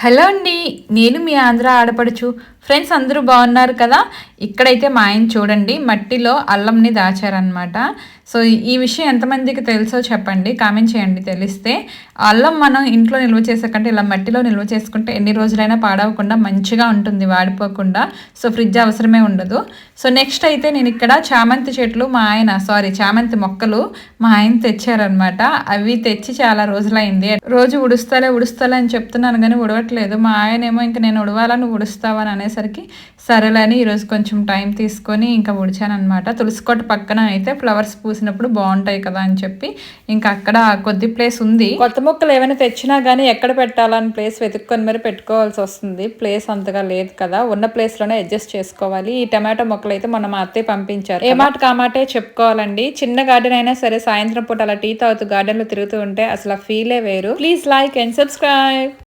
Hello అండి. నేను మీ ఆంధ్ర ఆడపడుచు. ఫ్రెండ్స్ అందరూ బాగున్నారు కదా. ఇక్కడైతే మా ఆయన చూడండి మట్టిలో అల్లంని దాచారనమాట. సో ఈ విషయం ఎంతమందికి తెలుసో చెప్పండి, కామెంట్ చేయండి తెలిస్తే. అల్లం మనం ఇంట్లో నిల్వ చేసేకంటే ఇలా మట్టిలో నిల్వ చేసుకుంటే ఎన్ని రోజులైనా పాడవకుండా మంచిగా ఉంటుంది, వాడిపోకుండా. సో ఫ్రిడ్జ్ అవసరమే ఉండదు. సో నెక్స్ట్ అయితే నేను ఇక్కడ చామంతి చెట్లు చామంతి మొక్కలు మా ఆయన తెచ్చారనమాట. అవి తెచ్చి చాలా రోజులైంది. రోజు ఉడుస్తాలే అని చెప్తున్నాను కానీ ఉడవట్లేదు. మా ఆయన ఏమో ఇంకా నేను ఉడవాలా నువ్వు ఉడుస్తావా అని అనేసరికి సరేలే అని ఈరోజు కొంచెం టైం తీసుకొని ఇంకా ఉడిచానమాట. తులసికోట పక్కన అయితే ఫ్లవర్స్ పూసినప్పుడు బాగుంటాయి కదా అని చెప్పి ఇంకా అక్కడ కొద్ది ప్లేస్ ఉంది. కొత్త మొక్కలు ఏమైనా తెచ్చినా కానీ ఎక్కడ పెట్టాలని ప్లేస్ వెతుక్కొని మరి పెట్టుకోవాల్సి వస్తుంది. ప్లేస్ అంతగా లేదు కదా, ఉన్న ప్లేస్లోనే అడ్జస్ట్ చేసుకోవాలి. ఈ టమాటో మొక్కలు అయితే మొన్న మా అత్తయ్య పంపించారు. ఏ మాట కామాటే చెప్పుకోవాలండి. చిన్న గార్డెన్ అయినా సరే సాయంత్రం పూట అలా టీ తాగుతూ గార్డెన్లో తిరుగుతూ ఉంటే అసలు ఆ ఫీలే వేరు. Please like and subscribe.